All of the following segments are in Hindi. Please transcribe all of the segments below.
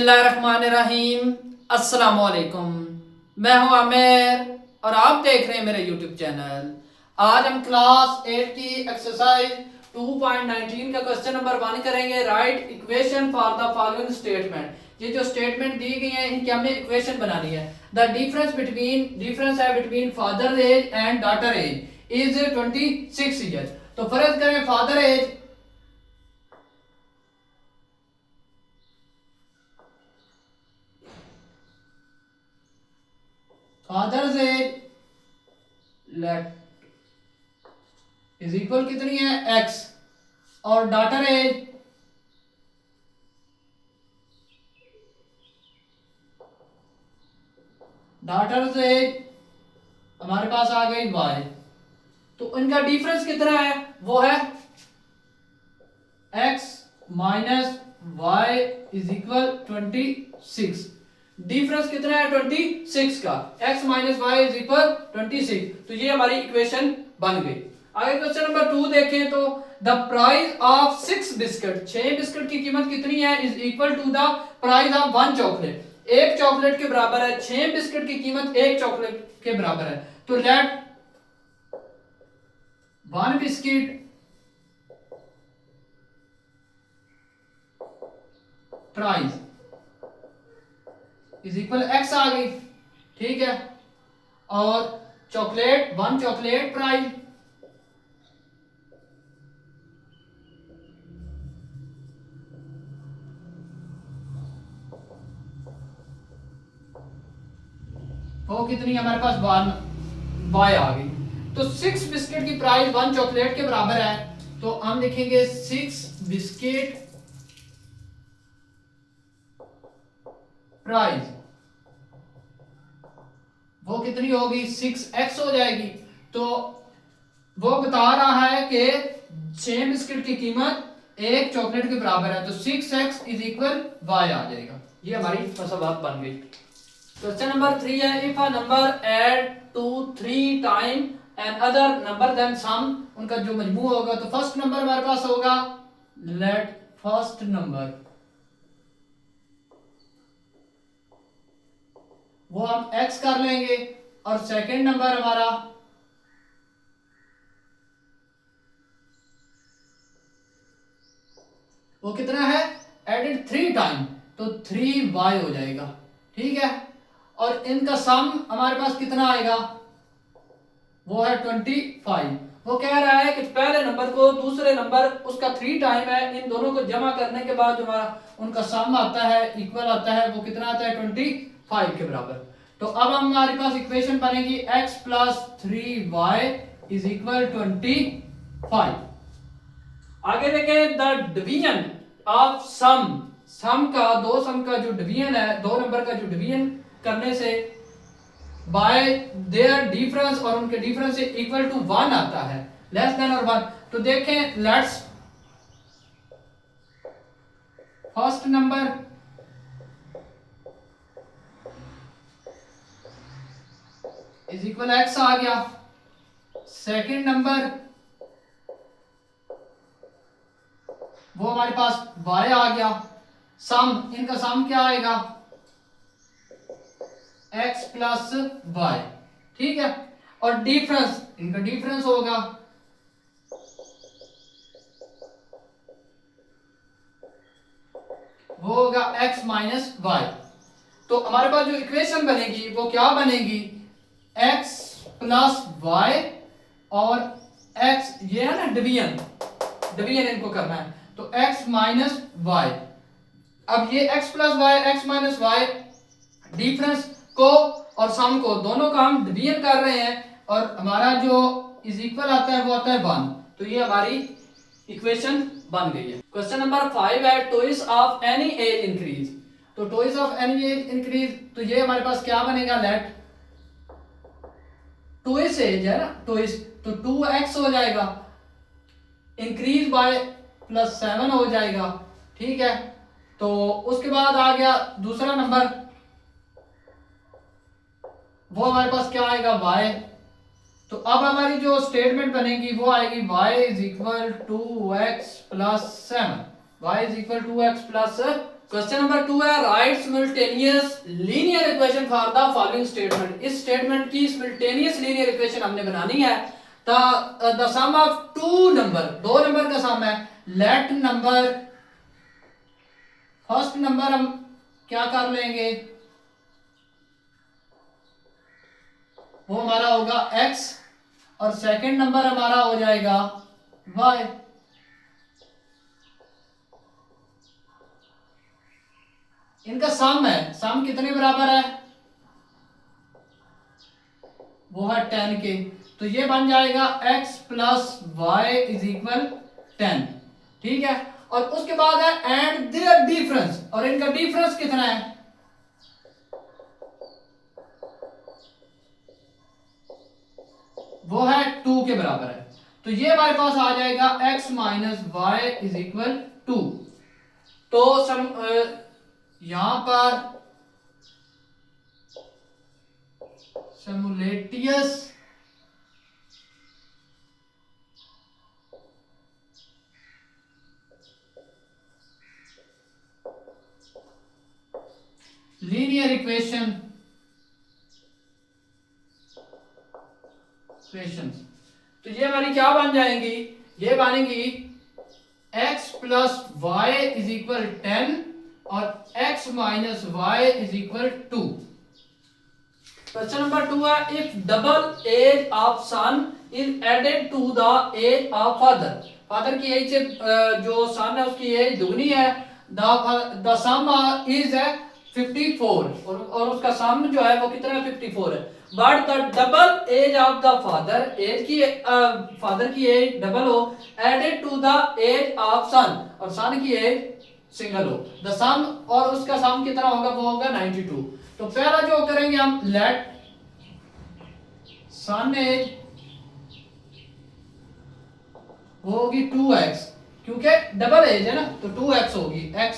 बिस्मिल्लाहिर्रहमानिर्रहीम। अस्सलामुअलैकुम। मैं हूं आमिर और आप देख रहे हैं मेरा यूट्यूब चैनल। आज हम क्लास 8 की एक्सरसाइज 2.19 का क्वेश्चन नंबर 1 करेंगे। Right equation for the following statement. ये जो स्टेटमेंट दी गई है इनकी हमें इक्वेशन बनानी है। द डिफरेंस है between father age and daughter age is 26 year. तो फर्ज करें father's age let is equal कितनी है x और डॉटर एज हमारे पास आ गई y। तो इनका डिफरेंस कितना है वो है x minus Y is equal 26। Difference कितना है 26 का। x minus Y is equal 26। तो ये हमारी इक्वेशन बन गई। आगे क्वेश्चन नंबर 2 देखें तो the price of 6 biscuit, 6 biscuit की कीमत कितनी है is equal to the price of 1 chocolate. एक चॉकलेट के बराबर है। 6 बिस्किट की कीमत एक चॉकलेट के बराबर है। तो let 1 biscuit price is equal x आ गई, ठीक है। और चॉकलेट 1 चॉकलेट प्राइस वो कितनी हमारे पास 1 y आ गई। तो 6 बिस्किट की प्राइस 1 चॉकलेट के बराबर है। तो हम लिखेंगे 6 बिस्किट प्राइस वो कितनी होगी 6x हो जाएगी। तो वो बता रहा है कि 6 बिस्किट की कीमत एक चॉकलेट के बराबर है। तो 6x इज इक्वल y आ जाएगा। ये हमारी बात बन गई। क्वेश्चन नंबर 3 है if a number add to 3 time another number then sum, उनका जो मजमू होगा। तो फर्स्ट नंबर हमारे पास होगा लेट फर्स्ट नंबर वो हम x कर लेंगे और सेकंड नंबर हमारा वो कितना है एडेड 3 टाइम, तो 3y हो जाएगा, ठीक है। और इनका सम हमारे पास कितना आएगा वो है 25। वो कह रहा है कि पहले नंबर को दूसरे नंबर उसका 3 टाइम है, इन दोनों को जमा करने के बाद जो हमारा उनका सम आता है इक्वल आता है वो कितना आता है 25 के बराबर। तो अब हमारे पास इक्वेशन बनेगी x plus 3y is equal 25। आगे देखें द डिवीजन ऑफ सम का दो सम का जो डिवीजन है, दो नंबर का जो डिवीजन करने से बाय देयर डिफरेंस और उनके डिफरेंस से इक्वल टू 1 आता है, लेस देन और 1। तो देखें let's first number is equal x आ गया, सेकंड नंबर वो हमारे पास y आ गया। सम इनका सम क्या आएगा x प्लस y, ठीक है। और डिफरेंस इनका डिफरेंस होगा वो होगा x माइनस y। तो हमारे पास जो इक्वेशन बनेगी वो क्या बनेगी x प्लस y और x, ये है ना डिवीजन इनको करना है, तो x माइनस y। अब ये x plus y x minus y difference को और सम को दोनों का हम डिवीजन कर रहे हैं और हमारा जो इज इक्वल आता है वो आता है 1। तो ये हमारी इक्वेशन बन गई है। क्वेश्चन नंबर 5 है twice of any age increase. तो twice of any age increase, तो ये हमारे पास क्या बनेगा लेट टॉइस एज है ना, टॉइस तो 2x हो जाएगा, इंक्रीज बाय प्लस 7 हो जाएगा, ठीक है। तो उसके बाद आ गया दूसरा नंबर, वो हमारे पास क्या आएगा y। तो अब हमारी जो स्टेटमेंट बनेगी वो आएगी y is equal to x plus 7, y is equal to x plus question number 2 है right simultaneous linear equation for the following statement. इस स्टेटमेंट की सिमल्टेनियस लीनियर इक्वेशन हमने बनानी है। The sum of two number, दो नंबर का सम है। लेट नंबर, फर्स्ट नंबर हम क्या कर लेंगे, वो हमारा होगा x और सेकंड नंबर हमारा हो जाएगा y। इनका सम है, सम कितने बराबर है, वो है 10 के। तो ये बन जाएगा x plus Y is equal 10। ठीक है, और उसके बाद है एंड देयर डिफरेंस, और इनका डिफरेंस कितना है, वो है 2 के बराबर है। तो ये हमारे पास आ जाएगा x minus Y is equal 2। तो यहां पर सिमुलेटियस लीनियर इक्वेशन तो ये हमारी क्या बन जाएंगी, ये बनेगी x plus Y is equal 10 और x minus Y is equal 2। Question number 2 है if double age of son is added to the age of father. Father की एज से जो सन है उसकी एज दुगनी है। द सम इज 54 और उसका सम जो है वो कितना है, 54 है। But the double age of the father, age की फादर की एज डबल हो, added to the age of son, और सन की एज सिंगल हो। द सम, और उसका सम कितना होगा, वो होगा 92। तो पहला जो करेंगे हम, लेट सन एज वो होगी 2x, क्योंकि डबल एज है ना, तो 2x होगी x,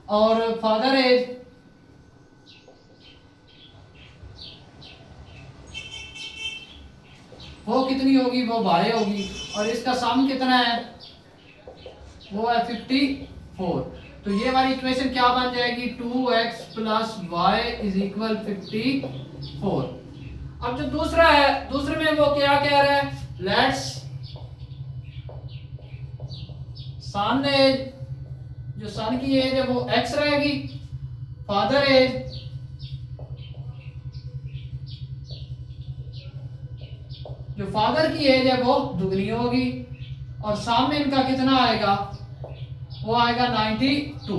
और फादर एज वो कितनी होगी, वो y होगी, और इसका सम कितना है, वो है 54। तो ये हमारी इक्वेशन क्या बन जाएगी, 2x plus Y is equal 54। अब जो दूसरा है, दूसरे में वो क्या कह रहा है, लेट्स सन एज, जो सन की एज है वो x रहेगी, फादर एज जो फादर की एज है वो दुगनी होगी, और सामने इनका कितना आएगा, वो आएगा 92।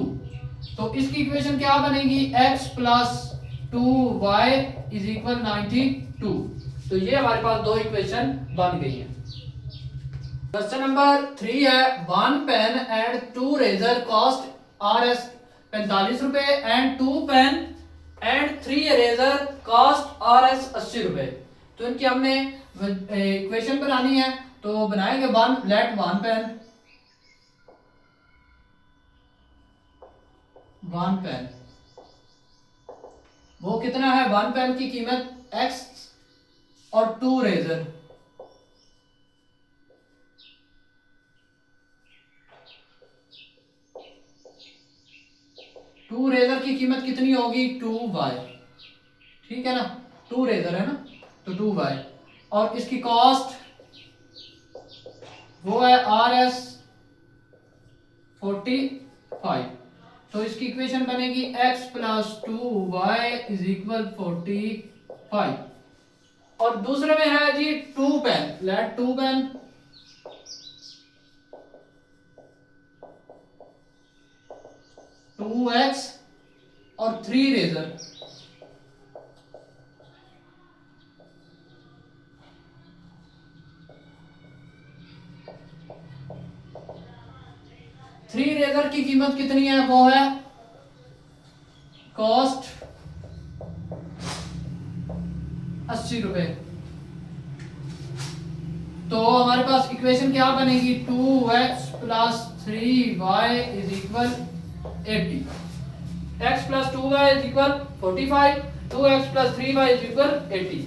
तो इसकी इक्वेशन क्या बनेगी, x plus 2y is equal 92। तो ये हमारे पास दो इक्वेशन बन गई है। क्वेश्चन नंबर 3 है 1 pen and 2 razor cost Rs 45 रुपए and 2 pen and 3 eraser cost Rs 80 रुपए। तो इनकी हमने इक्वेशन बनानी है, तो बनाएंगे लेट 1 पेन वो कितना है, 1 पेन की कीमत x और 2 रेजर, टू रेजर की कीमत कितनी होगी, 2y। ठीक है ना, 2 रेजर है ना, तो 2y, और इसकी कॉस्ट वो है Rs 45। तो इसकी इक्वेशन बनेगी x plus 2y is equal 45। और दूसरे में है जी 2 पेन, लेट 2 पेन 2x और 3 रेजर, थ्री रेजर की कीमत कितनी है, वो है कॉस्ट 80 रुपए। तो हमारे पास इक्वेशन क्या बनेगी, 2x plus 3y is equal 80। x plus 2y is equal 45, 2x plus 3y is equal 80।